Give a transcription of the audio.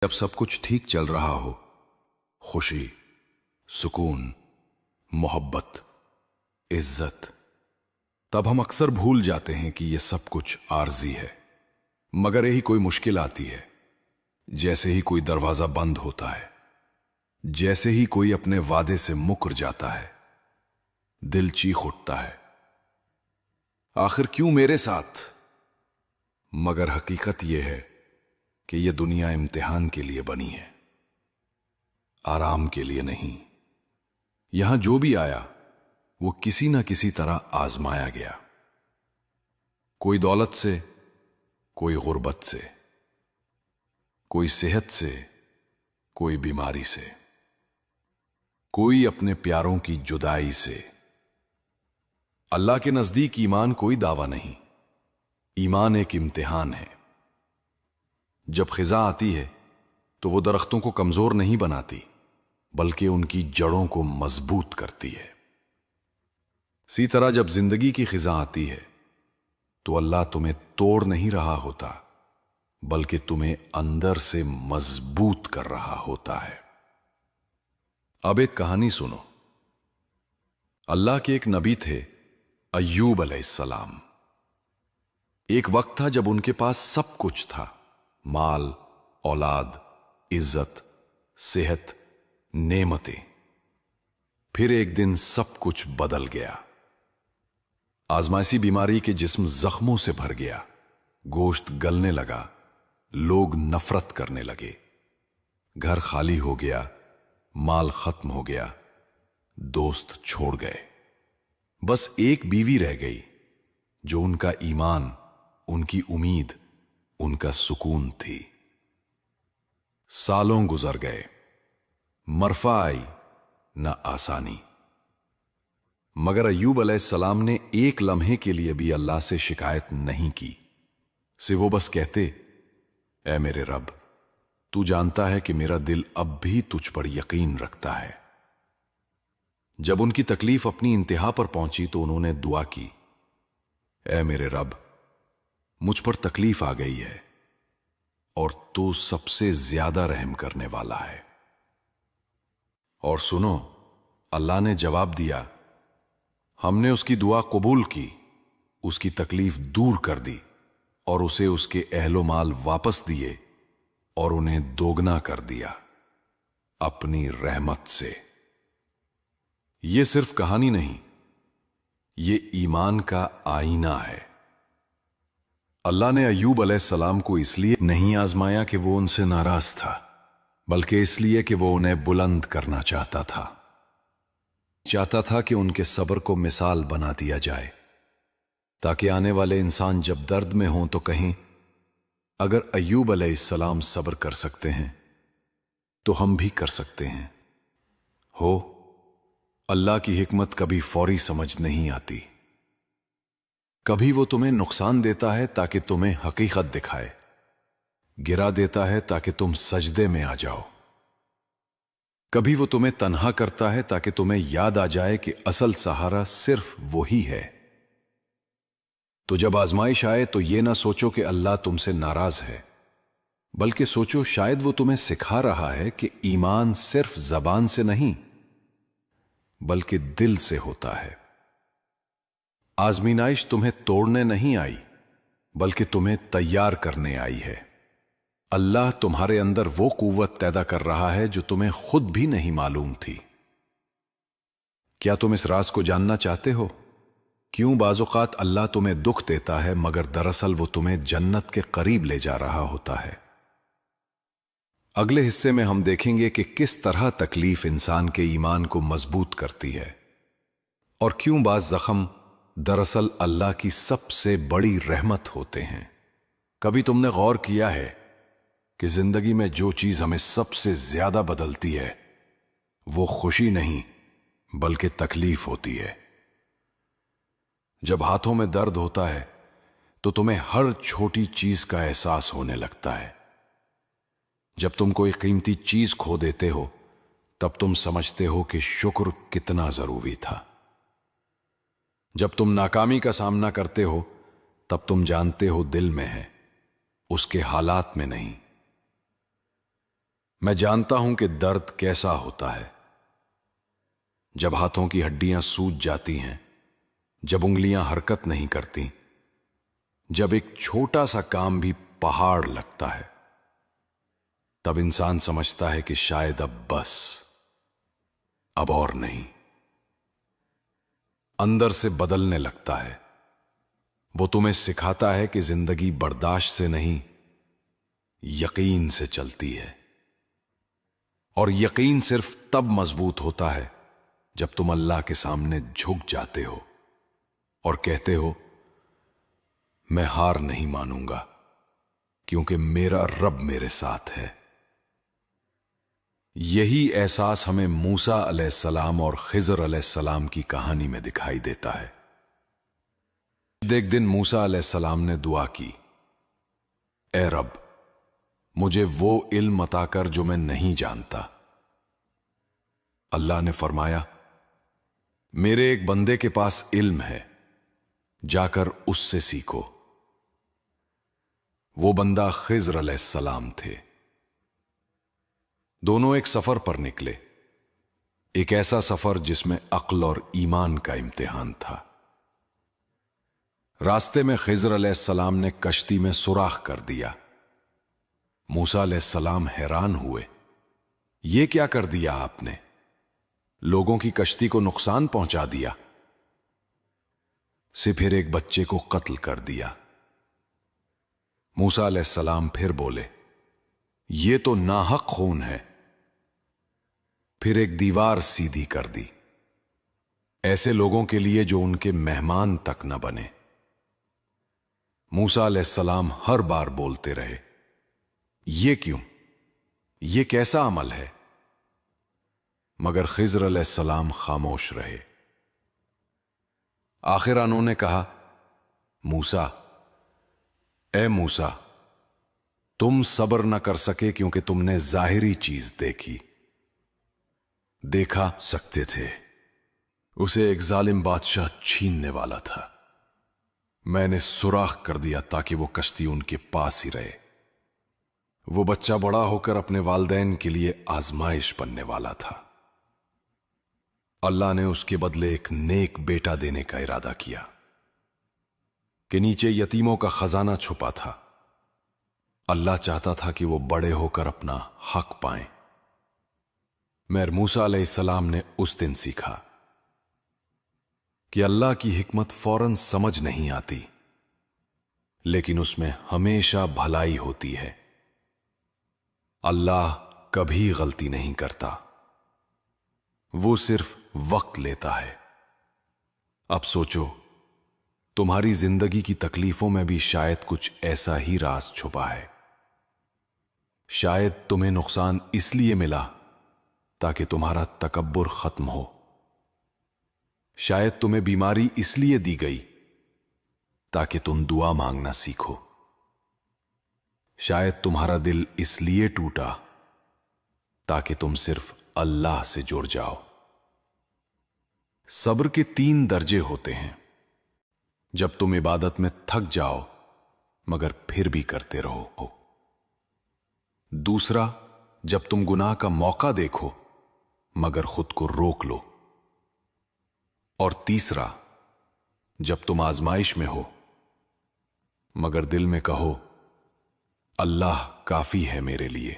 جب سب کچھ ٹھیک چل رہا ہو، خوشی، سکون، محبت، عزت، تب ہم اکثر بھول جاتے ہیں کہ یہ سب کچھ عارضی ہے۔ مگر یہی کوئی مشکل آتی ہے، جیسے ہی کوئی دروازہ بند ہوتا ہے، جیسے ہی کوئی اپنے وعدے سے مکر جاتا ہے، دل چیخ اٹھتا ہے، آخر کیوں میرے ساتھ؟ مگر حقیقت یہ ہے کہ یہ دنیا امتحان کے لیے بنی ہے، آرام کے لیے نہیں۔ یہاں جو بھی آیا وہ کسی نہ کسی طرح آزمایا گیا، کوئی دولت سے، کوئی غربت سے، کوئی صحت سے، کوئی بیماری سے، کوئی اپنے پیاروں کی جدائی سے۔ اللہ کے نزدیک ایمان کوئی دعویٰ نہیں، ایمان ایک امتحان ہے۔ جب خزاں آتی ہے تو وہ درختوں کو کمزور نہیں بناتی، بلکہ ان کی جڑوں کو مضبوط کرتی ہے۔ اسی طرح جب زندگی کی خزاں آتی ہے تو اللہ تمہیں توڑ نہیں رہا ہوتا، بلکہ تمہیں اندر سے مضبوط کر رہا ہوتا ہے۔ اب ایک کہانی سنو۔ اللہ کے ایک نبی تھے، ایوب علیہ السلام۔ ایک وقت تھا جب ان کے پاس سب کچھ تھا، مال، اولاد، عزت، صحت، نعمتیں۔ پھر ایک دن سب کچھ بدل گیا۔ آزمائشی بیماری کے جسم زخموں سے بھر گیا، گوشت گلنے لگا، لوگ نفرت کرنے لگے، گھر خالی ہو گیا، مال ختم ہو گیا، دوست چھوڑ گئے۔ بس ایک بیوی رہ گئی جو ان کا ایمان، ان کی امید، ان کا سکون تھی۔ سالوں گزر گئے، مرفا آئی نہ آسانی، مگر ایوب علیہ السلام نے ایک لمحے کے لیے بھی اللہ سے شکایت نہیں کی۔ وہ بس کہتے، اے میرے رب، تو جانتا ہے کہ میرا دل اب بھی تجھ پر یقین رکھتا ہے۔ جب ان کی تکلیف اپنی انتہا پر پہنچی تو انہوں نے دعا کی، اے میرے رب، مجھ پر تکلیف آ گئی ہے اور تو سب سے زیادہ رحم کرنے والا ہے۔ اور سنو، اللہ نے جواب دیا، ہم نے اس کی دعا قبول کی، اس کی تکلیف دور کر دی اور اسے اس کے اہل و مال واپس دیے اور انہیں دوگنا کر دیا اپنی رحمت سے۔ یہ صرف کہانی نہیں، یہ ایمان کا آئینہ ہے۔ اللہ نے ایوب علیہ السلام کو اس لیے نہیں آزمایا کہ وہ ان سے ناراض تھا، بلکہ اس لیے کہ وہ انہیں بلند کرنا چاہتا تھا کہ ان کے صبر کو مثال بنا دیا جائے، تاکہ آنے والے انسان جب درد میں ہوں تو کہیں، اگر ایوب علیہ السلام صبر کر سکتے ہیں تو ہم بھی کر سکتے ہیں۔ اللہ کی حکمت کبھی فوری سمجھ نہیں آتی، کبھی وہ تمہیں نقصان دیتا ہے تاکہ تمہیں حقیقت دکھائے، گرا دیتا ہے تاکہ تم سجدے میں آ جاؤ، کبھی وہ تمہیں تنہا کرتا ہے تاکہ تمہیں یاد آ جائے کہ اصل سہارا صرف وہی ہے۔ تو جب آزمائش آئے تو یہ نہ سوچو کہ اللہ تم سے ناراض ہے، بلکہ سوچو شاید وہ تمہیں سکھا رہا ہے کہ ایمان صرف زبان سے نہیں بلکہ دل سے ہوتا ہے۔ آزمائش تمہیں توڑنے نہیں آئی بلکہ تمہیں تیار کرنے آئی ہے۔ اللہ تمہارے اندر وہ قوت پیدا کر رہا ہے جو تمہیں خود بھی نہیں معلوم تھی۔ کیا تم اس راز کو جاننا چاہتے ہو؟ کیوں بعض اوقات اللہ تمہیں دکھ دیتا ہے مگر دراصل وہ تمہیں جنت کے قریب لے جا رہا ہوتا ہے۔ اگلے حصے میں ہم دیکھیں گے کہ کس طرح تکلیف انسان کے ایمان کو مضبوط کرتی ہے، اور کیوں بعض زخم دراصل اللہ کی سب سے بڑی رحمت ہوتے ہیں۔ کبھی تم نے غور کیا ہے کہ زندگی میں جو چیز ہمیں سب سے زیادہ بدلتی ہے وہ خوشی نہیں بلکہ تکلیف ہوتی ہے۔ جب ہاتھوں میں درد ہوتا ہے تو تمہیں ہر چھوٹی چیز کا احساس ہونے لگتا ہے۔ جب تم کوئی قیمتی چیز کھو دیتے ہو تب تم سمجھتے ہو کہ شکر کتنا ضروری تھا۔ جب تم ناکامی کا سامنا کرتے ہو تب تم جانتے ہو دل میں ہے، اس کے حالات میں نہیں۔ میں جانتا ہوں کہ درد کیسا ہوتا ہے، جب ہاتھوں کی ہڈیاں سوج جاتی ہیں، جب انگلیاں حرکت نہیں کرتی، جب ایک چھوٹا سا کام بھی پہاڑ لگتا ہے، تب انسان سمجھتا ہے کہ شاید اب بس، اب اور نہیں۔ اندر سے بدلنے لگتا ہے۔ وہ تمہیں سکھاتا ہے کہ زندگی برداشت سے نہیں، یقین سے چلتی ہے، اور یقین صرف تب مضبوط ہوتا ہے جب تم اللہ کے سامنے جھک جاتے ہو اور کہتے ہو میں ہار نہیں مانوں گا، کیونکہ میرا رب میرے ساتھ ہے۔ یہی احساس ہمیں موسیٰ علیہ السلام اور خضر علیہ السلام کی کہانی میں دکھائی دیتا ہے۔ ایک دن موسیٰ علیہ السلام نے دعا کی، اے رب مجھے وہ علم عطا کر جو میں نہیں جانتا۔ اللہ نے فرمایا، میرے ایک بندے کے پاس علم ہے، جا کر اس سے سیکھو۔ وہ بندہ خضر علیہ السلام تھے۔ دونوں ایک سفر پر نکلے، ایک ایسا سفر جس میں عقل اور ایمان کا امتحان تھا۔ راستے میں خضر علیہ السلام نے کشتی میں سوراخ کر دیا۔ موسیٰ علیہ السلام حیران ہوئے، یہ کیا کر دیا آپ نے؟ لوگوں کی کشتی کو نقصان پہنچا دیا۔ سے پھر ایک بچے کو قتل کر دیا۔ موسیٰ علیہ السلام پھر بولے، یہ تو ناحق خون ہے۔ پھر ایک دیوار سیدھی کر دی، ایسے لوگوں کے لیے جو ان کے مہمان تک نہ بنے۔ موسیٰ علیہ السلام ہر بار بولتے رہے، یہ کیوں؟ یہ کیسا عمل ہے؟ مگر خضر علیہ السلام خاموش رہے۔ آخر انہوں نے کہا، موسیٰ، اے موسیٰ، تم صبر نہ کر سکے کیونکہ تم نے ظاہری چیز دیکھا سکتے تھے، اسے ایک ظالم بادشاہ چھیننے والا تھا۔ میں نے سوراخ کر دیا تاکہ وہ کشتی ان کے پاس ہی رہے۔ وہ بچہ بڑا ہو کر اپنے والدین کے لیے آزمائش بننے والا تھا۔ اللہ نے اس کے بدلے ایک نیک بیٹا دینے کا ارادہ کیا کہ نیچے یتیموں کا خزانہ چھپا تھا۔ اللہ چاہتا تھا کہ وہ بڑے ہو کر اپنا حق پائیں۔ مگر موسیٰ علیہ السلام نے اس دن سیکھا کہ اللہ کی حکمت فوراً سمجھ نہیں آتی، لیکن اس میں ہمیشہ بھلائی ہوتی ہے۔ اللہ کبھی غلطی نہیں کرتا، وہ صرف وقت لیتا ہے۔ اب سوچو، تمہاری زندگی کی تکلیفوں میں بھی شاید کچھ ایسا ہی راز چھپا ہے۔ شاید تمہیں نقصان اس لیے ملا تاکہ تمہارا تکبر ختم ہو۔ شاید تمہیں بیماری اس لیے دی گئی تاکہ تم دعا مانگنا سیکھو۔ شاید تمہارا دل اس لیے ٹوٹا تاکہ تم صرف اللہ سے جڑ جاؤ۔ صبر کے 3 درجے ہوتے ہیں، جب تم عبادت میں تھک جاؤ مگر پھر بھی کرتے رہو۔ دوسرا، جب تم گناہ کا موقع دیکھو مگر خود کو روک لو۔ اور تیسرا، جب تم آزمائش میں ہو مگر دل میں کہو اللہ کافی ہے میرے لیے۔